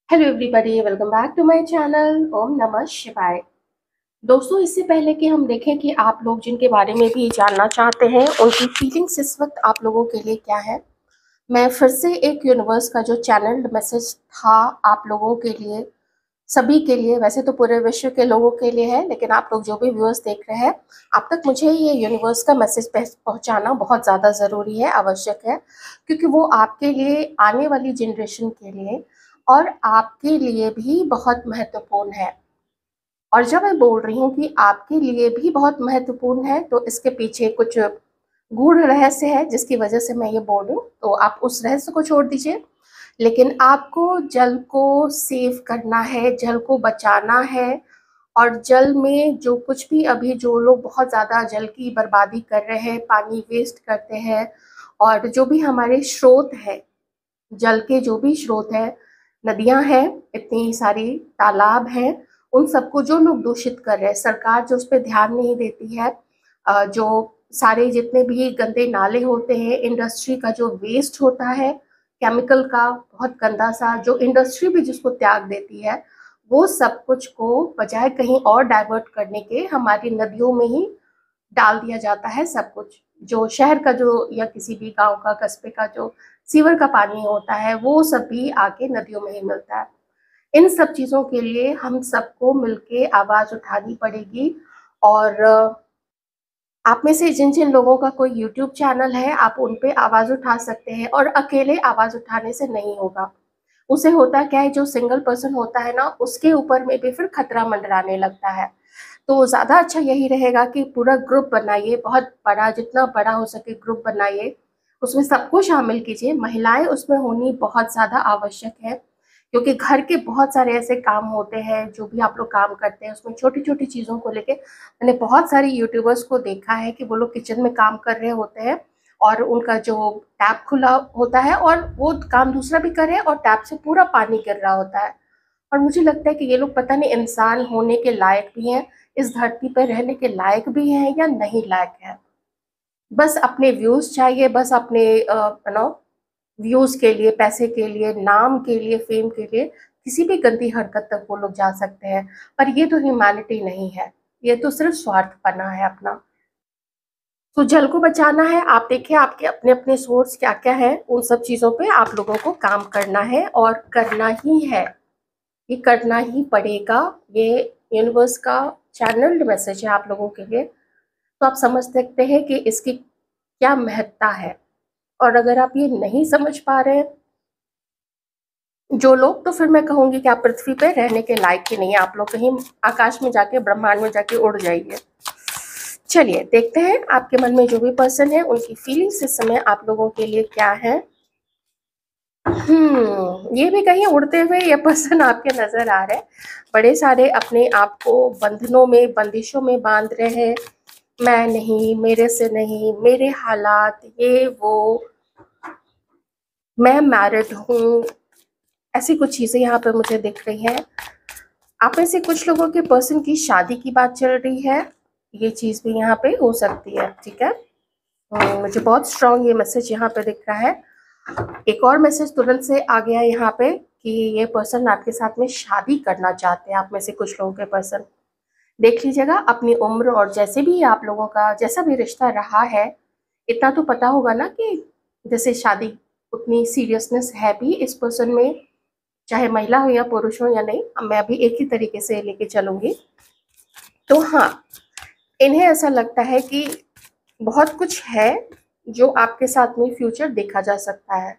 Hello everybody, welcome back to my channel. Om नमः शिवाय। दोस्तों, इससे पहले कि हम देखें कि आप लोग जिनके बारे में भी जानना चाहते हैं उनकी फीलिंग्स इस वक्त आप लोगों के लिए क्या है, मैं फिर से एक यूनिवर्स का जो चैनल मैसेज था आप लोगों के लिए, सभी के लिए, वैसे तो पूरे विश्व के लोगों के लिए है, लेकिन आप लोग जो भी व्यूअर्स देख रहे हैं, आप तक मुझे ये यूनिवर्स का मैसेज पहुंचाना बहुत ज़्यादा ज़रूरी है, आवश्यक है, क्योंकि वो आपके लिए, आने वाली जनरेशन के लिए और आपके लिए भी बहुत महत्वपूर्ण है। और जब मैं बोल रही हूँ कि आपके लिए भी बहुत महत्वपूर्ण है, तो इसके पीछे कुछ गूढ़ रहस्य है जिसकी वजह से मैं ये बोल रही हूँ, तो आप उस रहस्य को छोड़ दीजिए। लेकिन आपको जल को सेव करना है, जल को बचाना है। और जल में जो कुछ भी, अभी जो लोग बहुत ज़्यादा जल की बर्बादी कर रहे हैं, पानी वेस्ट करते हैं, और जो भी हमारे स्रोत है, जल के जो भी स्रोत है, नदियां हैं, इतनी सारी तालाब हैं, उन सबको जो लोग दूषित कर रहे हैं, सरकार जो उस पर ध्यान नहीं देती है, जो सारे जितने भी गंदे नाले होते हैं, इंडस्ट्री का जो वेस्ट होता है, केमिकल का बहुत गंदा सा, जो इंडस्ट्री भी जिसको त्याग देती है, वो सब कुछ को बजाय कहीं और डाइवर्ट करने के हमारी नदियों में ही डाल दिया जाता है सब कुछ। जो शहर का जो, या किसी भी गांव का, कस्बे का जो सीवर का पानी होता है, वो सब भी आके नदियों में ही मिलता है। इन सब चीज़ों के लिए हम सबको मिलके आवाज़ उठानी पड़ेगी। और आप में से जिन जिन लोगों का कोई यूट्यूब चैनल है, आप उन पे आवाज़ उठा सकते हैं, और अकेले आवाज़ उठाने से नहीं होगा। उसे होता क्या है, जो सिंगल पर्सन होता है ना, उसके ऊपर में भी फिर खतरा मंडराने लगता है। तो ज़्यादा अच्छा यही रहेगा कि पूरा ग्रुप बनाइए, बहुत बड़ा, जितना बड़ा हो सके ग्रुप बनाइए, उसमें सबको शामिल कीजिए। महिलाएं उसमें होनी बहुत ज़्यादा आवश्यक है, क्योंकि घर के बहुत सारे ऐसे काम होते हैं, जो भी आप लोग काम करते हैं उसमें छोटी छोटी चीज़ों को लेके, मैंने बहुत सारी यूट्यूबर्स को देखा है कि वो लोग किचन में काम कर रहे होते हैं, और उनका जो टैप खुला होता है, और वो काम दूसरा भी कर रहे हैं, और टैप से पूरा पानी गिर रहा होता है। और मुझे लगता है कि ये लोग पता नहीं इंसान होने के लायक भी हैं, इस धरती पर रहने के लायक भी हैं या नहीं लायक है। बस अपने व्यूज चाहिए, बस अपने व्यूज के लिए, पैसे के लिए, नाम के लिए, फेम के लिए किसी भी गंदी हरकत तक वो लोग जा सकते हैं। पर ये तो ह्यूमैनिटी नहीं है, ये तो सिर्फ स्वार्थपना है अपना। तो जल को बचाना है, आप देखिए आपके अपने अपने सोर्स क्या क्या है, उन सब चीज़ों पे आप लोगों को काम करना है, और करना ही है, ये करना ही पड़ेगा। ये यूनिवर्स का चैनल्ड मैसेज है आप लोगों के लिए, तो आप समझ सकते हैं कि इसकी क्या महत्ता है। और अगर आप ये नहीं समझ पा रहे हैं जो लोग, तो फिर मैं कहूँगी कि आप पृथ्वी पे रहने के लायक ही नहीं है, आप लोग कहीं आकाश में जाके, ब्रह्मांड में जाके उड़ जाइए। चलिए देखते हैं आपके मन में जो भी पर्सन है, उनकी फीलिंग्स इस समय आप लोगों के लिए क्या है। ये भी कहीं उड़ते हुए ये पर्सन आपके नजर आ रहे हैं, बड़े सारे अपने आप को बंधनों में, बंदिशों में बांध रहे हैं। मैं नहीं, मेरे से नहीं, मेरे हालात, ये वो, मैं मैरिड हूँ, ऐसी कुछ चीजें यहाँ पे मुझे दिख रही हैं। आप में से कुछ लोगों के पर्सन की शादी की बात चल रही है, ये चीज भी यहाँ पे हो सकती है। ठीक है, मुझे बहुत स्ट्रांग ये मैसेज यहाँ पे दिख रहा है। एक और मैसेज तुरंत से आ गया यहाँ पे कि ये पर्सन आपके साथ में शादी करना चाहते हैं। आप में से कुछ लोगों के पर्सन, देख लीजिएगा अपनी उम्र, और जैसे भी आप लोगों का जैसा भी रिश्ता रहा है, इतना तो पता होगा ना कि जैसे शादी, उतनी सीरियसनेस है भी इस पर्सन में, चाहे महिला हो या पुरुष हो या नहीं, मैं अभी एक ही तरीके से लेके चलूंगी। तो हाँ, इन्हें ऐसा लगता है कि बहुत कुछ है जो आपके साथ में फ्यूचर देखा जा सकता है।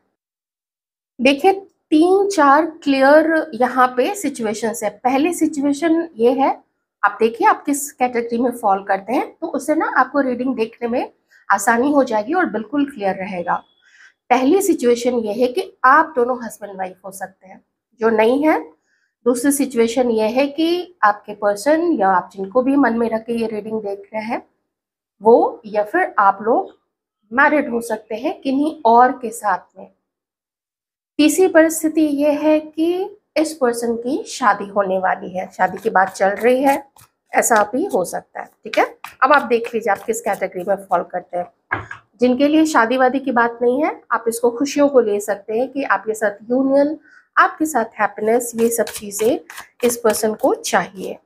देखिए, 3-4 क्लियर यहाँ पे सिचुएशंस है। पहली सिचुएशन ये है, आप देखिए आप किस कैटेगरी में फॉल करते हैं, तो उससे ना आपको रीडिंग देखने में आसानी हो जाएगी और बिल्कुल क्लियर रहेगा। पहली सिचुएशन ये है कि आप दोनों हस्बैंड वाइफ हो सकते हैं, जो नहीं है। दूसरी सिचुएशन ये है कि आपके पर्सन, या आप जिनको भी मन में रख के ये रीडिंग देख रहे हैं वो, या फिर आप लोग मैरिड हो सकते हैं किन्हीं और के साथ में। तीसरी परिस्थिति ये है कि इस पर्सन की शादी होने वाली है, शादी की बात चल रही है, ऐसा भी हो सकता है। ठीक है, अब आप देख लीजिए आप किस कैटेगरी में फॉल करते हैं। जिनके लिए शादी वादी की बात नहीं है, आप इसको खुशियों को ले सकते हैं कि आपके साथ यूनियन, आपके साथ हैप्पीनेस, ये सब चीज़ें इस पर्सन को चाहिए।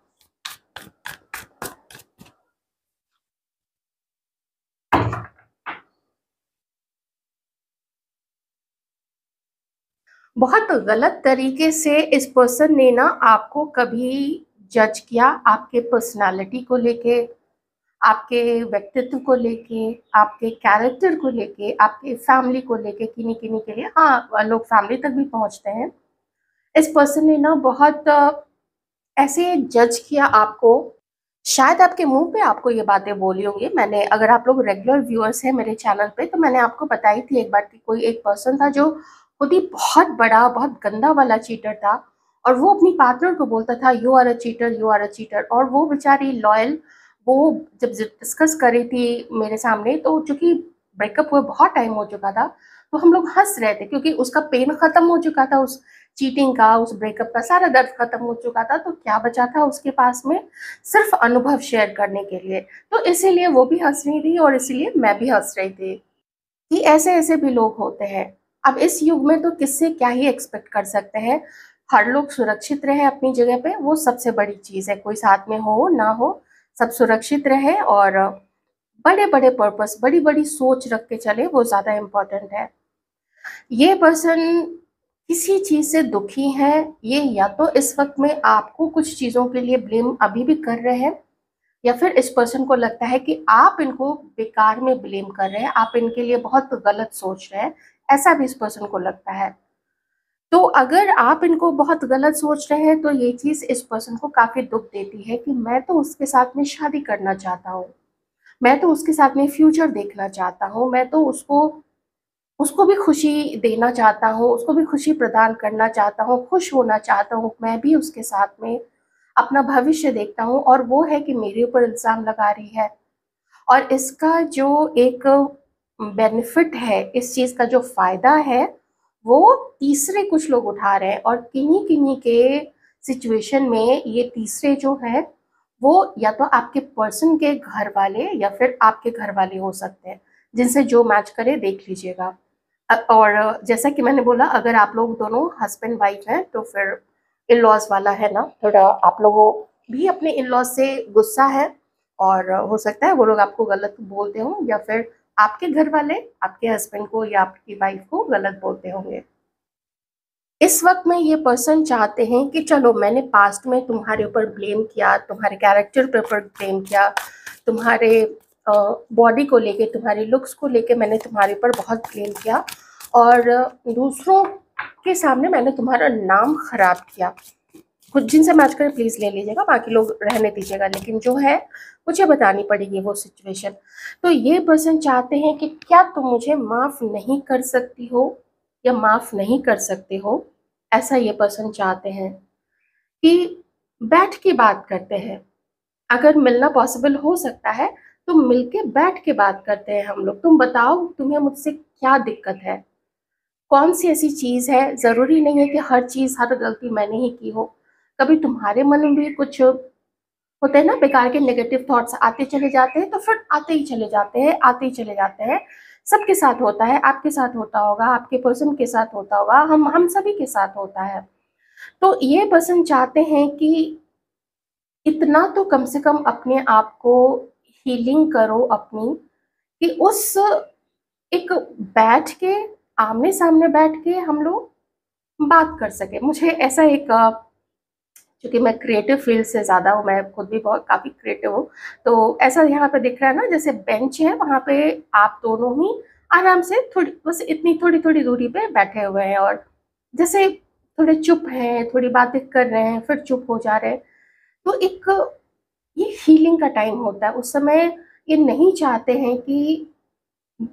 बहुत गलत तरीके से इस पर्सन ने ना आपको कभी जज किया, आपके पर्सनालिटी को लेके, आपके व्यक्तित्व को लेके, आपके कैरेक्टर को लेके, आपके फैमिली को लेके, किन्हीं किन्हीं के लिए, हाँ लोग फैमिली तक भी पहुंचते हैं। इस पर्सन ने ना बहुत ऐसे जज किया आपको। शायद आपके मुंह पे आपको ये बातें बोली होंगी। मैंने, अगर आप लोग रेगुलर व्यूअर्स हैं मेरे चैनल पे, तो मैंने आपको बताई थी एक बार कि कोई एक पर्सन था जो खुद ही बहुत बड़ा, बहुत गंदा वाला चीटर था, और वो अपनी पार्टनर को बोलता था you are a cheater, you are a cheater. और वो बेचारी लॉयल, वो जब डिस्कस कर रही थी मेरे सामने, तो चूंकि ब्रेकअप हुए बहुत टाइम हो चुका था, तो हम लोग हंस रहे थे क्योंकि उसका पेन खत्म हो चुका था, उस चीटिंग का, उस ब्रेकअप का सारा दर्द खत्म हो चुका था। तो क्या बचा था उसके पास में? सिर्फ अनुभव शेयर करने के लिए। तो इसीलिए वो भी हंस रही थी और इसीलिए मैं भी हंस रही थी कि ऐसे ऐसे भी लोग होते हैं। अब इस युग में तो किससे क्या ही एक्सपेक्ट कर सकते हैं। हर लोग सुरक्षित रहे अपनी जगह पे, वो सबसे बड़ी चीज है। कोई साथ में हो ना हो, सब सुरक्षित रहे और बड़े बड़े पर्पस, बड़ी बड़ी सोच रख के चले, वो ज्यादा इम्पोर्टेंट है। ये पर्सन किसी चीज से दुखी है, ये या तो इस वक्त में आपको कुछ चीजों के लिए ब्लेम अभी भी कर रहे हैं, या फिर इस पर्सन को लगता है कि आप इनको बेकार में ब्लेम कर रहे हैं, आप इनके लिए बहुत गलत सोच रहे हैं। ऐसा भी इस पर्सन को लगता है। तो अगर आप इनको बहुत गलत सोच रहे हैं, तो ये चीज इस पर्सन को काफी दुख देती है कि मैं तो उसके साथ में शादी करना चाहता हूँ, मैं तो उसके साथ में फ्यूचर देखना चाहता हूँ, मैं तो उसको उसको भी खुशी देना चाहता हूँ, उसको भी खुशी प्रदान करना चाहता हूँ, खुश होना चाहता हूँ, मैं भी उसके साथ में अपना भविष्य देखता हूँ, और वो है कि मेरे ऊपर इल्ज़ाम लगा रही है। और इसका जो एक बेनिफिट है, इस चीज़ का जो फ़ायदा है, वो तीसरे कुछ लोग उठा रहे हैं। और किन्हीं किन्हीं के सिचुएशन में ये तीसरे जो हैं, वो या तो आपके पर्सन के घर वाले या फिर आपके घर वाले हो सकते हैं, जिनसे जो मैच करे देख लीजिएगा। और जैसा कि मैंने बोला, अगर आप लोग दोनों हस्बैंड वाइफ हैं, तो फिर इन लॉज वाला है ना, थोड़ा आप लोगों भी अपने इन लॉज से गुस्सा है, और हो सकता है वो लोग आपको गलत बोलते हों, या फिर आपके घर वाले आपके हस्बैंड को या आपकी वाइफ को गलत बोलते होंगे। इस वक्त में ये पर्सन चाहते हैं कि चलो, मैंने पास्ट में तुम्हारे ऊपर ब्लेम किया, तुम्हारे कैरेक्टर के ऊपर ब्लेम किया, तुम्हारे बॉडी को लेके, तुम्हारे लुक्स को लेके मैंने तुम्हारे ऊपर बहुत ब्लेम किया, और दूसरों के सामने मैंने तुम्हारा नाम खराब किया। कुछ जिनसे मैच करे प्लीज़ ले लीजिएगा, बाकी लोग रहने दीजिएगा, लेकिन जो है मुझे बतानी पड़ेगी वो सिचुएशन। तो ये पर्सन चाहते हैं कि क्या तुम मुझे माफ़ नहीं कर सकती हो या माफ़ नहीं कर सकते हो। ऐसा ये पर्सन चाहते हैं कि बैठ के बात करते हैं। अगर मिलना पॉसिबल हो सकता है तो मिलके बैठ के बात करते हैं हम लोग। तुम बताओ, तुम्हें मुझसे क्या दिक्कत है, कौन सी ऐसी चीज़ है। ज़रूरी नहीं है कि हर चीज़, हर गलती मैंने ही की हो। कभी तुम्हारे मन में भी कुछ होते हैं ना, बेकार के नेगेटिव थॉट्स आते चले जाते हैं, तो फिर आते ही चले जाते हैं, आते ही चले जाते हैं। सबके साथ होता है, आपके साथ होता होगा, आपके पर्सन के साथ होता होगा, हम सभी के साथ होता है। तो ये पर्सन चाहते हैं कि इतना तो कम से कम अपने आप को हीलिंग करो अपनी, कि उस एक बैठ के, आमने सामने बैठ के हम लोग बात कर सके। मुझे ऐसा एक, क्योंकि मैं क्रिएटिव फील्ड से ज़्यादा हूँ, मैं खुद भी बहुत काफ़ी क्रिएटिव हूँ, तो ऐसा यहाँ पे दिख रहा है ना, जैसे बेंच है, वहाँ पे आप दोनों ही आराम से थोड़ी, बस इतनी थोड़ी थोड़ी दूरी पे बैठे हुए हैं, और जैसे थोड़े चुप हैं, थोड़ी बातें कर रहे हैं, फिर चुप हो जा रहे हैं। तो एक ये हीलिंग का टाइम होता है। उस समय ये नहीं चाहते हैं कि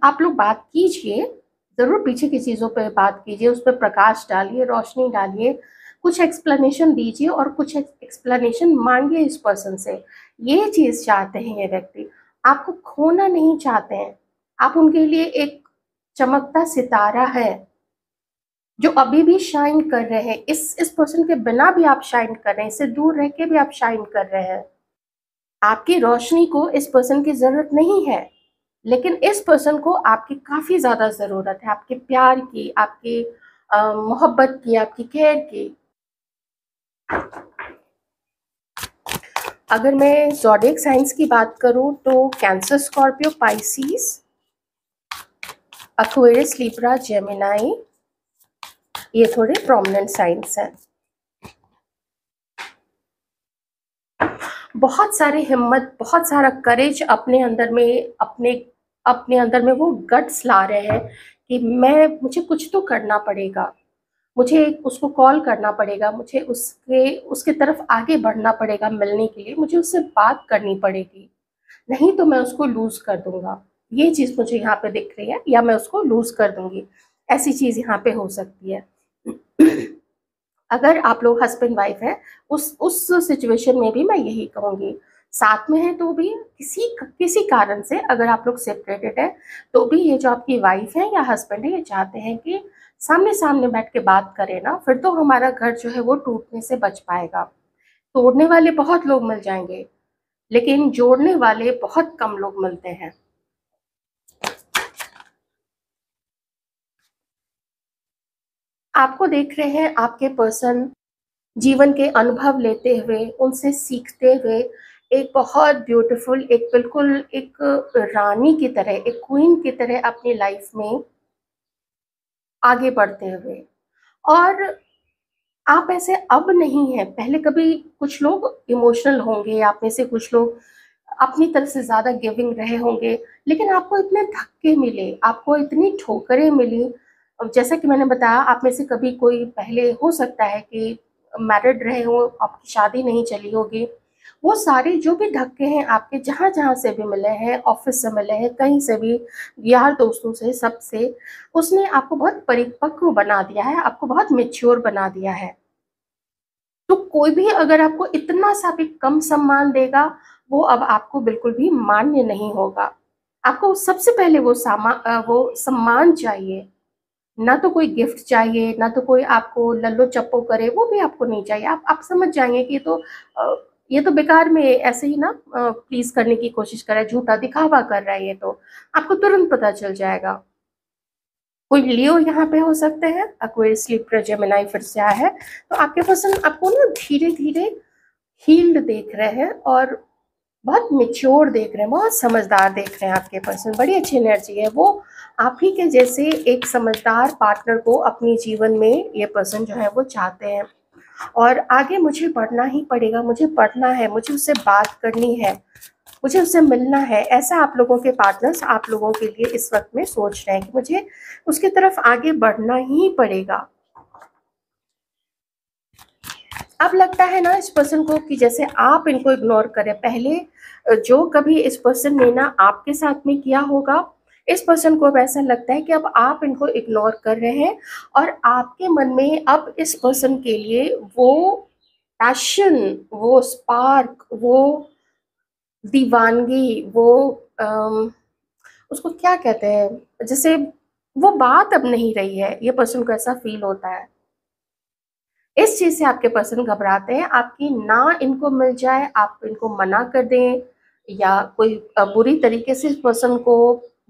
आप लोग बात कीजिए, ज़रूर पीछे की चीज़ों पे बात कीजिए, उस पे प्रकाश डालिए, रोशनी डालिए, कुछ एक्सप्लेनेशन दीजिए और कुछ एक्सप्लेनेशन मांगिए इस पर्सन से। ये चीज़ चाहते हैं ये व्यक्ति, आपको खोना नहीं चाहते हैं। आप उनके लिए एक चमकता सितारा है, जो अभी भी शाइन कर रहे हैं। इस पर्सन के बिना भी आप शाइन कर रहे हैं, इससे दूर रह के भी आप शाइन कर रहे हैं। आपकी रोशनी को इस पर्सन की ज़रूरत नहीं है, लेकिन इस पर्सन को आपकी काफ़ी ज़्यादा ज़रूरत है, आपके प्यार की, आपके मोहब्बत की, आपकी केयर की। अगर मैं ज़ोडिएक साइंस की बात करूं तो cancer, Scorpio, Pisces, Aquarius, Libra, Gemini, ये थोड़े प्रोमिनेंट साइंस हैं। बहुत सारी हिम्मत, बहुत सारा करेज अपने अंदर में, अपने अपने अंदर में वो गट्स ला रहे हैं कि मुझे कुछ तो करना पड़ेगा, मुझे उसको कॉल करना पड़ेगा, मुझे उसके उसके तरफ आगे बढ़ना पड़ेगा मिलने के लिए, मुझे उससे बात करनी पड़ेगी, नहीं तो मैं उसको लूज़ कर दूंगा। ये चीज़ मुझे यहाँ पे दिख रही है, या मैं उसको लूज़ कर दूंगी, ऐसी चीज़ यहाँ पे हो सकती है। अगर आप लोग हस्बैंड वाइफ है, उस सिचुएशन में भी मैं यही कहूँगी। साथ में है तो भी किसी किसी कारण से अगर आप लोग सेपरेटेड है, तो भी ये जो आपकी वाइफ है या हस्बैंड है, ये चाहते हैं कि सामने सामने बैठ के बात करें ना, फिर तो हमारा घर जो है वो टूटने से बच पाएगा। तोड़ने वाले बहुत लोग मिल जाएंगे, लेकिन जोड़ने वाले बहुत कम लोग मिलते हैं। आपको देख रहे हैं आपके पर्सन जीवन के अनुभव लेते हुए, उनसे सीखते हुए, एक बहुत ब्यूटीफुल, एक बिल्कुल एक रानी की तरह, एक क्वीन की तरह अपनी लाइफ में आगे बढ़ते हुए। और आप ऐसे अब नहीं हैं, पहले कभी कुछ लोग इमोशनल होंगे, आप में से कुछ लोग अपनी तरफ से ज़्यादा गिविंग रहे होंगे, लेकिन आपको इतने धक्के मिले, आपको इतनी ठोकरें मिली। अब जैसा कि मैंने बताया, आप में से कभी कोई पहले हो सकता है कि मैरिड रहे हो, आपकी शादी नहीं चली होगी। वो सारे जो भी धक्के हैं आपके, जहाँ-जहाँ से भी मिले हैं, ऑफ़िस से मिले हैं, कहीं से भी, यार दोस्तों से, सबसे, उसने आपको बहुत परिपक्व बना दिया है, आपको बहुत मैच्योर बना दिया है। तो कोई भी अगर आपको इतना सा भी कम सम्मान देगा, वो अब आपको बिल्कुल भी मान्य नहीं होगा। आपको सबसे पहले वो सम्मान चाहिए, ना तो कोई गिफ्ट चाहिए, ना तो कोई आपको लल्लो-चप्पो करे, वो भी आपको नहीं चाहिए। आप समझ जाएँगे कि ये तो बेकार में ऐसे ही ना प्लीज़ करने की कोशिश कर रहा है, झूठा दिखावा कर रहा है ये तो। आपको तुरंत पता चल जाएगा। कोई लियो यहाँ पे हो सकते हैं, एक्वेरियस, लिब्रा, जेमिनी फिर से आया है। तो आपके पर्सन आपको ना धीरे-धीरे हील्ड देख रहे हैं और बहुत मैच्योर देख रहे हैं, बहुत समझदार देख रहे हैं आपके पर्सन। बड़ी अच्छी एनर्जी है। वो आप ही के जैसे एक समझदार पार्टनर को अपने जीवन में ये पर्सन जो है वो चाहते हैं। और आगे मुझे बढ़ना ही पड़ेगा, मुझे पढ़ना है, मुझे उससे बात करनी है, मुझे उससे मिलना है। ऐसा आप लोगों के पार्टनर्स आप लोगों के लिए इस वक्त में सोच रहे हैं कि मुझे उसकी तरफ आगे बढ़ना ही पड़ेगा। अब लगता है ना इस पर्सन को कि जैसे आप इनको इग्नोर करें। पहले जो कभी इस पर्सन ने ना आपके साथ में किया होगा, इस पर्सन को अब ऐसा लगता है कि अब आप इनको इग्नोर कर रहे हैं, और आपके मन में अब इस पर्सन के लिए वो पैशन, वो स्पार्क, वो दीवानगी, वो अम, उसको क्या कहते हैं, जैसे वो बात अब नहीं रही है, ये पर्सन को ऐसा फील होता है। इस चीज़ से आपके पर्सन घबराते हैं, आपकी ना इनको मिल जाए, आप इनको मना कर दें, या कोई बुरी तरीके से इस पर्सन को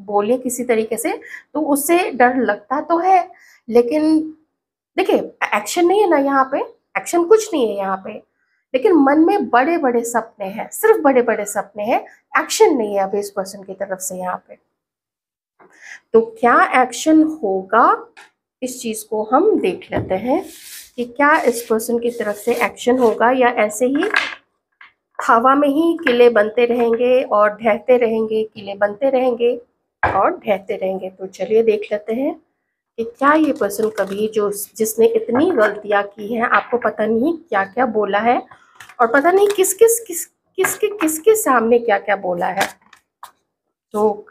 बोले किसी तरीके से, तो उससे डर लगता तो है। लेकिन देखिए, एक्शन नहीं है ना यहाँ पे, एक्शन कुछ नहीं है यहाँ पे, लेकिन मन में बड़े-बड़े सपने हैं, सिर्फ़ बड़े-बड़े सपने हैं, एक्शन नहीं है अभी इस पर्सन की तरफ से यहाँ पे। तो क्या एक्शन होगा, इस चीज़ को हम देख लेते हैं कि क्या इस पर्सन की तरफ से एक्शन होगा, या ऐसे ही हवा में ही किले बनते रहेंगे और ढहते रहेंगे, किले बनते रहेंगे और ढहते रहेंगे। तो चलिए देख लेते हैं कि क्या ये पर्सन कभी, जो जिसने इतनी गलतियाँ की हैं, आपको पता नहीं क्या-क्या बोला है, और पता नहीं किसके सामने क्या-क्या बोला है। तो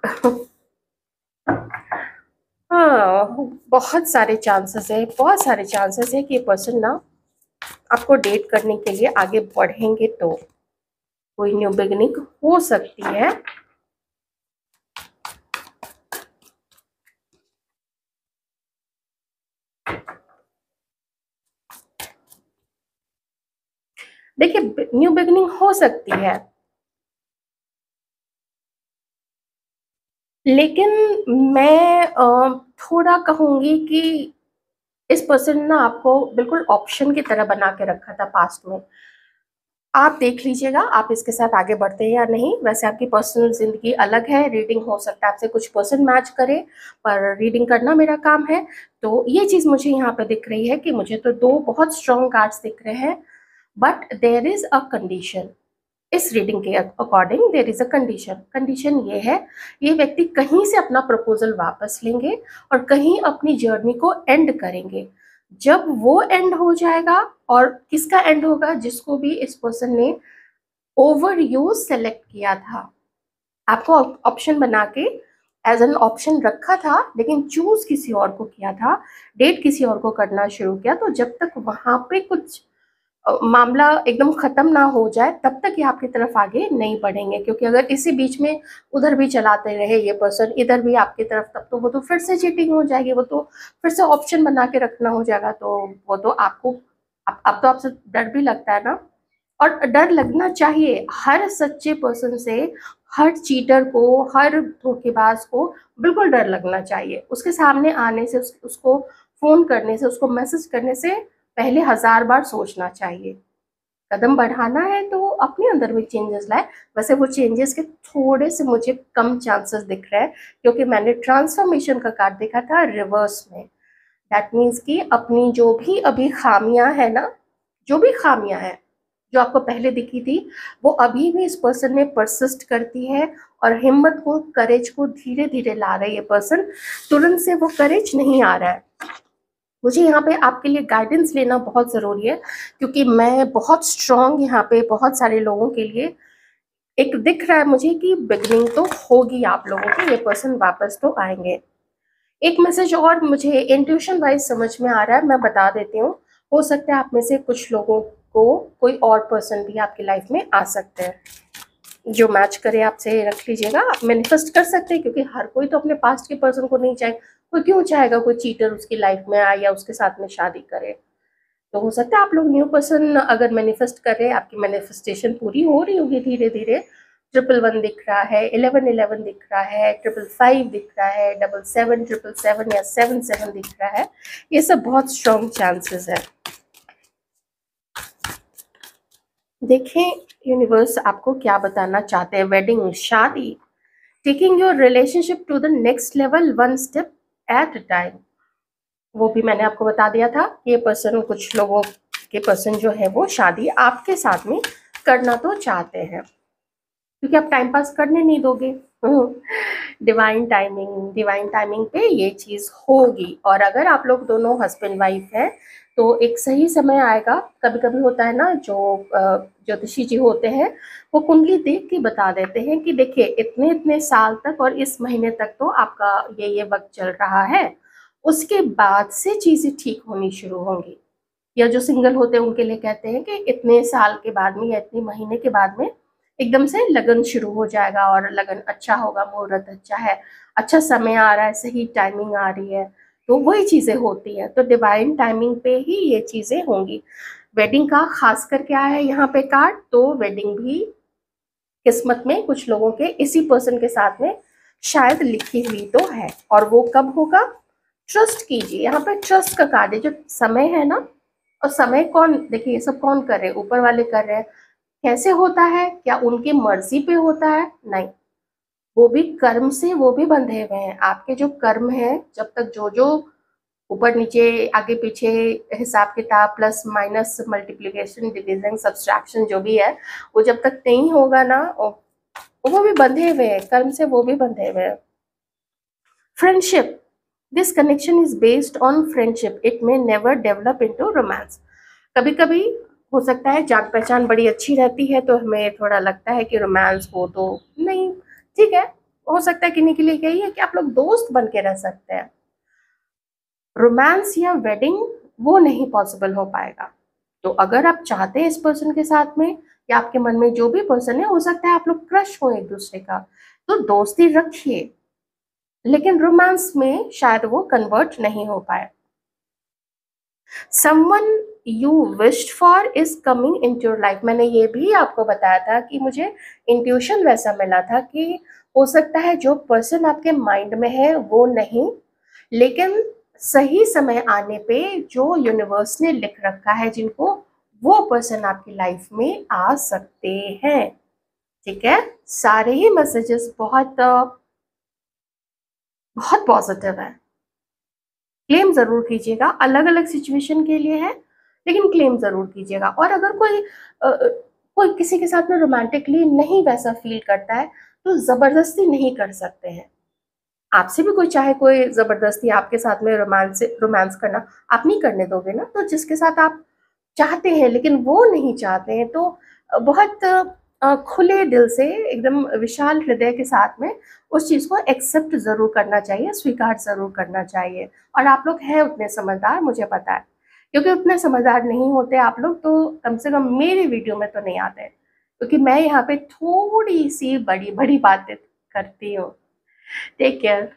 हाँ, बहुत सारे चांसेस है, बहुत सारे चांसेस है कि ये पर्सन ना आपको डेट करने के लिए आगे बढ़ेंगे, तो कोई न्यू बिगिनिंग हो सकती है। देखिए, न्यू बिगिनिंग हो सकती है, लेकिन मैं थोड़ा कहूँगी कि इस पर्सन ने ना आपको बिल्कुल ऑप्शन की तरह बना के रखा था पास्ट में। आप देख लीजिएगा आप इसके साथ आगे बढ़ते हैं या नहीं। वैसे आपकी पर्सनल जिंदगी अलग है, रीडिंग हो सकता है आपसे कुछ पर्सन मैच करे, पर रीडिंग करना मेरा काम है। तो ये चीज़ मुझे यहाँ पे दिख रही है कि मुझे तो दो बहुत स्ट्रॉन्ग कार्ड्स दिख रहे हैं, but there is a condition. इस रीडिंग के according there is a condition. Condition ये है, ये व्यक्ति कहीं से अपना प्रपोजल वापस लेंगे और कहीं अपनी जर्नी को एंड करेंगे। जब वो एंड हो जाएगा, और किसका एंड होगा, जिसको भी इस पर्सन ने ओवर यूज सेलेक्ट किया था, आपको ऑप्शन बना के एज एन ऑप्शन रखा था, लेकिन चूज किसी और को किया था, डेट किसी और को करना शुरू किया। तो जब तक वहां पे कुछ मामला एकदम खत्म ना हो जाए तब तक ये आपकी तरफ आगे नहीं बढ़ेंगे, क्योंकि अगर इसी बीच में उधर भी चलाते रहे ये पर्सन, इधर भी आपकी तरफ, तब तो वो तो फिर से चीटिंग हो जाएगी, वो तो फिर से ऑप्शन बना के रखना हो जाएगा। तो वो तो आपको अब तो आपसे डर भी लगता है ना, और डर लगना चाहिए हर सच्चे पर्सन से। हर चीटर को, हर धोखेबाज को बिल्कुल डर लगना चाहिए। उसके सामने आने से, उसको फोन करने से, उसको मैसेज करने से पहले 1000 बार सोचना चाहिए। कदम बढ़ाना है तो अपने अंदर भी चेंजेस लाए। वैसे वो चेंजेस के थोड़े से मुझे कम चांसेस दिख रहे हैं, क्योंकि मैंने ट्रांसफॉर्मेशन का कार्ड देखा था रिवर्स में। दैट मीन्स कि अपनी जो भी अभी खामियां है ना, जो भी खामियां हैं जो आपको पहले दिखी थी, वो अभी भी इस पर्सन में परसिस्ट करती है, और हिम्मत को, करेज को धीरे धीरे ला रही है पर्सन। तुरंत से वो करेज नहीं आ रहा है। मुझे यहाँ पे आपके लिए गाइडेंस लेना बहुत ज़रूरी है, क्योंकि मैं बहुत स्ट्रॉन्ग यहाँ पे बहुत सारे लोगों के लिए एक दिख रहा है मुझे कि बिगनिंग तो होगी आप लोगों की, ये पर्सन वापस तो आएंगे। एक मैसेज और मुझे इंट्यूशन वाइज समझ में आ रहा है, मैं बता देती हूँ। हो सकता है आप में से कुछ लोगों को कोई और पर्सन भी आपकी लाइफ में आ सकते हैं, जो मैच करे आपसे रख लीजिएगा। आप मैनिफेस्ट कर सकते हैं, क्योंकि हर कोई तो अपने पास्ट के पर्सन को नहीं चाहे। कोई क्यों चाहेगा कोई चीटर उसकी लाइफ में आए या उसके साथ में शादी करे। तो हो सकता है आप लोग न्यू पर्सन अगर मैनिफेस्ट कर रहे हैं, आपकी मैनिफेस्टेशन पूरी हो रही होगी धीरे धीरे। 111 दिख रहा है, 1111 दिख रहा है, 555 दिख रहा है, 77 777 या 77 दिख रहा है। ये सब बहुत स्ट्रॉन्ग चांसेस है। देखें यूनिवर्स आपको क्या बताना चाहते हैं। वेडिंग, शादी, taking your relationship to the next level, one step at a time. वो भी मैंने आपको बता दिया था कि ये पर्सन, कुछ लोगों के पर्सन जो है वो शादी आपके साथ में करना तो चाहते हैं, क्योंकि आप टाइम पास करने नहीं दोगे। डिवाइन टाइमिंग पे ये चीज होगी। और अगर आप लोग दोनों हस्बैंड वाइफ हैं तो एक सही समय आएगा। कभी कभी होता है ना, जो ज्योतिषी जी होते हैं वो कुंडली देख के बता देते हैं कि देखिए इतने इतने साल तक और इस महीने तक तो आपका ये वक्त चल रहा है, उसके बाद से चीजें ठीक होनी शुरू होंगी। या जो सिंगल होते हैं उनके लिए कहते हैं कि इतने साल के बाद में या इतने महीने के बाद में एकदम से लगन शुरू हो जाएगा, और लगन अच्छा होगा, मुहूर्त अच्छा है, अच्छा समय आ रहा है, सही टाइमिंग आ रही है। तो वही चीजें होती है। तो डिवाइन टाइमिंग पे ही ये चीजें होंगी। वेडिंग का खास कर क्या है यहाँ पे कार्ड, तो वेडिंग भी किस्मत में कुछ लोगों के इसी पर्सन के साथ में शायद लिखी हुई तो है। और वो कब होगा, ट्रस्ट कीजिए। यहाँ पे ट्रस्ट का कार्ड है। जो समय है ना, और समय कौन, देखिए ये सब कौन कर रहे हैं, ऊपर वाले कर रहे हैं। कैसे होता है, क्या उनकी मर्जी पे होता है? नहीं, वो भी कर्म से वो भी बंधे हुए हैं। आपके जो कर्म है, जब तक जो जो ऊपर नीचे आगे पीछे हिसाब किताब, plus minus, multiplication, division, subtraction जो भी है, वो जब तक नहीं होगा ना, वो भी बंधे हुए हैं कर्म से, वो भी बंधे हुए हैं। Friendship, this connection is based on friendship, it may never develop into romance. कभी कभी हो सकता है जान पहचान बड़ी अच्छी रहती है तो हमें थोड़ा लगता है कि रोमांस हो, तो नहीं, ठीक है। हो सकता है किन्हीं के लिए यही है कि आप लोग दोस्त बन के रह सकते हैं। रोमांस या वेडिंग वो नहीं पॉसिबल हो पाएगा। तो अगर आप चाहते हैं इस पर्सन के साथ में, या आपके मन में जो भी पर्सन है, हो सकता है आप लोग क्रश हो एक दूसरे का, तो दोस्ती रखिए, लेकिन रोमांस में शायद वो कन्वर्ट नहीं हो पाए। Someone you wished for is coming in your life. मैंने ये भी आपको बताया था कि मुझे इंट्यूशन वैसा मिला था कि हो सकता है जो पर्सन आपके माइंड में है वो नहीं, लेकिन सही समय आने पे जो यूनिवर्स ने लिख रखा है जिनको, वो पर्सन आपकी लाइफ में आ सकते हैं। ठीक है, सारे ही मैसेजेस बहुत बहुत पॉजिटिव है। क्लेम जरूर कीजिएगा, अलग अलग सिचुएशन के लिए है, लेकिन क्लेम जरूर कीजिएगा। और अगर कोई किसी के साथ में रोमांटिकली नहीं वैसा फील करता है तो जबरदस्ती नहीं कर सकते हैं। आपसे भी कोई चाहे कोई जबरदस्ती आपके साथ में रोमांस करना, आप नहीं करने दोगे ना। तो जिसके साथ आप चाहते हैं लेकिन वो नहीं चाहते हैं, तो बहुत खुले दिल से, एकदम विशाल हृदय के साथ में उस चीज़ को एक्सेप्ट ज़रूर करना चाहिए, स्वीकार ज़रूर करना चाहिए। और आप लोग हैं उतने समझदार, मुझे पता है, क्योंकि उतने समझदार नहीं होते आप लोग तो कम से कम मेरी वीडियो में तो नहीं आते, क्योंकि मैं यहाँ पे थोड़ी सी बड़ी बड़ी बातें करती हूँ। Take care.